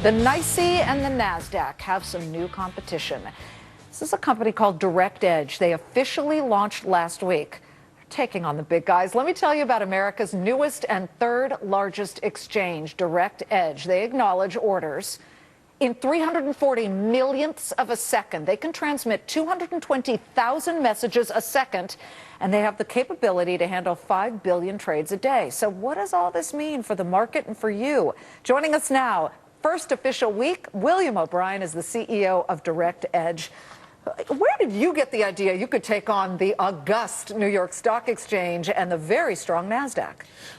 The NYSE and the NASDAQ have some new competition. This is a company called DirectEdge. They officially launched last week. They're taking on the big guys. Let me tell you about America's newest and third largest exchange, DirectEdge. They acknowledge orders in 340 millionths of a second. They can transmit 220,000 messages a second, and they have the capability to handle 5 billion trades a day. So what does all this mean for the market and for you? Joining us now, first official week, William O'Brien is the CEO of DirectEdge. Where did you get the idea you could take on the august New York Stock Exchange and the very strong NASDAQ?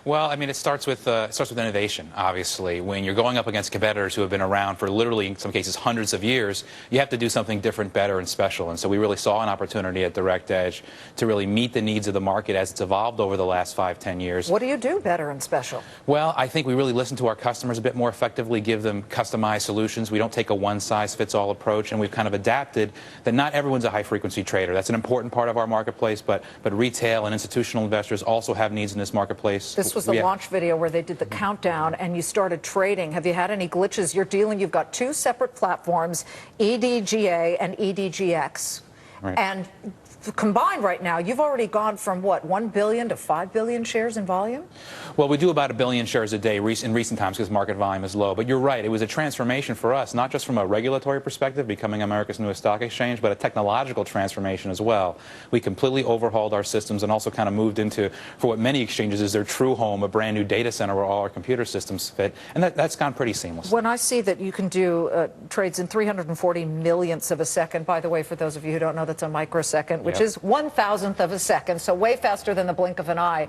Well, I mean, it starts with innovation, obviously. When you're going up against competitors who have been around for literally, in some cases, hundreds of years, you have to do something different, better, and special. And so we really saw an opportunity at DirectEdge to really meet the needs of the market as it's evolved over the last 5-10 years. What do you do better and special? Well, I think we really listen to our customers a bit more effectively, give them customized solutions. We don't take a one-size-fits-all approach, and we've kind of adapted that not everyone's a high-frequency trader. That's an important part of our marketplace, but retail and institutional investors also have needs in this marketplace. This was the launch video where they did the countdown and you started trading. Have you had any glitches? You've got two separate platforms, EDGA and EDGX. Right. And combined right now, you've already gone from, what, 1 billion to 5 billion shares in volume? Well, we do about 1 billion shares a day in recent times because market volume is low. But you're right, it was a transformation for us, not just from a regulatory perspective, becoming America's newest stock exchange, but a technological transformation as well. We completely overhauled our systems and also kind of moved into, for what many exchanges is their true home, a brand new data center where all our computer systems fit. And that's gone pretty seamless. When I see that you can do trades in 340 millionths of a second, by the way, for those of you who don't know, that's a microsecond, which is 1,000th of a second, so way faster than the blink of an eye.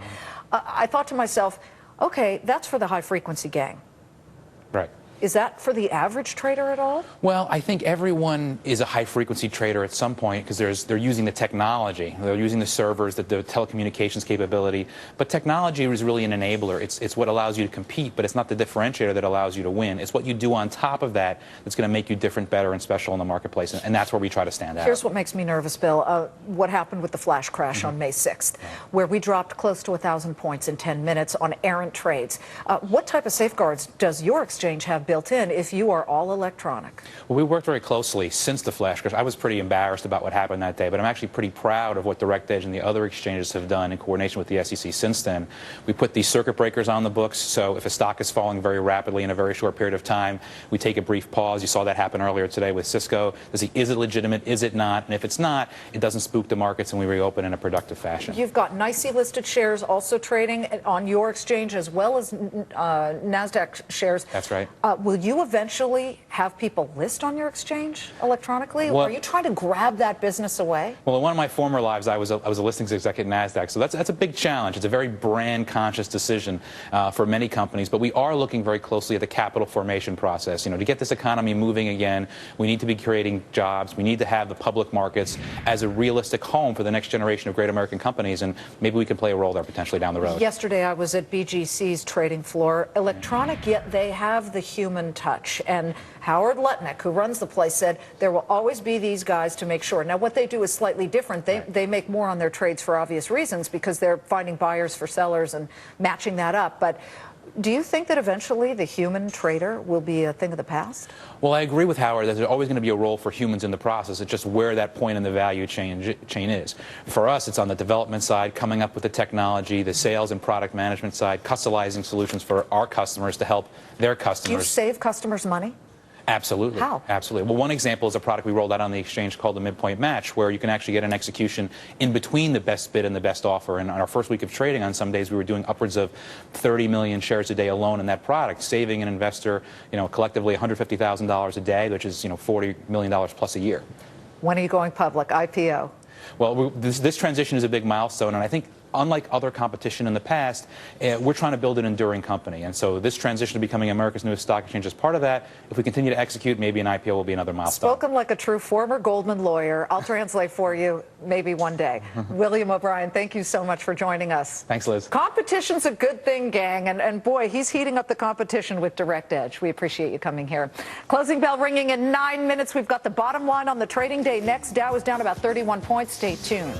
I thought to myself, okay, that's for the high-frequency gang. Right. Is that for the average trader at all? Well, I think everyone is a high-frequency trader at some point because they're using the technology. They're using the servers, the telecommunications capability. But technology is really an enabler. It's what allows you to compete, but it's not the differentiator that allows you to win. It's what you do on top of that that's going to make you different, better, and special in the marketplace. And that's where we try to stand out. Here's what makes me nervous, Bill. What happened with the flash crash on May 6th, where we dropped close to 1,000 points in 10 minutes on errant trades. What type of safeguards does your exchange have built in if you are all electronic? Well, we worked very closely since the flash crash. I was pretty embarrassed about what happened that day, but I'm actually pretty proud of what DirectEdge and the other exchanges have done in coordination with the SEC since then. We put these circuit breakers on the books, so if a stock is falling very rapidly in a very short period of time, we take a brief pause. You saw that happen earlier today with Cisco to see, is it legitimate, is it not? And if it's not, it doesn't spook the markets and we reopen in a productive fashion. You've got NYSE listed shares also trading on your exchange as well as NASDAQ shares. That's right. Will you eventually have people list on your exchange electronically? Well, or are you trying to grab that business away? Well, in one of my former lives, I was a listings executive at NASDAQ, so that's a big challenge. It's a very brand-conscious decision for many companies, but we are looking very closely at the capital formation process. You know, to get this economy moving again, we need to be creating jobs. We need to have the public markets as a realistic home for the next generation of great American companies, and maybe we can play a role there potentially down the road. Yesterday, I was at BGC's trading floor. Electronic, yet they have the human touch. And Howard Lutnick, who runs the place, said there will always be these guys to make sure. Now, what they do is slightly different. They make more on their trades for obvious reasons because they're finding buyers for sellers and matching that up. But do you think that eventually the human trader will be a thing of the past? Well, I agree with Howard that there's always going to be a role for humans in the process. It's just where that point in the value chain is. For us, it's on the development side, coming up with the technology, the sales and product management side, customizing solutions for our customers to help their customers. Do you save customers money? Absolutely. How? Absolutely. Well, one example is a product we rolled out on the exchange called the Midpoint Match, where you can actually get an execution in between the best bid and the best offer. And on our first week of trading, on some days, we were doing upwards of 30 million shares a day alone in that product, saving an investor, collectively $150,000 a day, which is, $40 million plus a year. When are you going public? IPO? Well, this transition is a big milestone, and I think unlike other competition in the past, we're trying to build an enduring company. And so this transition to becoming America's newest stock exchange is part of that. If we continue to execute, maybe an IPO will be another milestone. Spoken like a true former Goldman lawyer. I'll translate for you maybe one day. William O'Brien, thank you so much for joining us. Thanks, Liz. Competition's a good thing, gang. And boy, he's heating up the competition with DirectEdge. We appreciate you coming here. Closing bell ringing in 9 minutes. We've got the bottom line on the trading day next. Dow is down about 31 points. Stay tuned.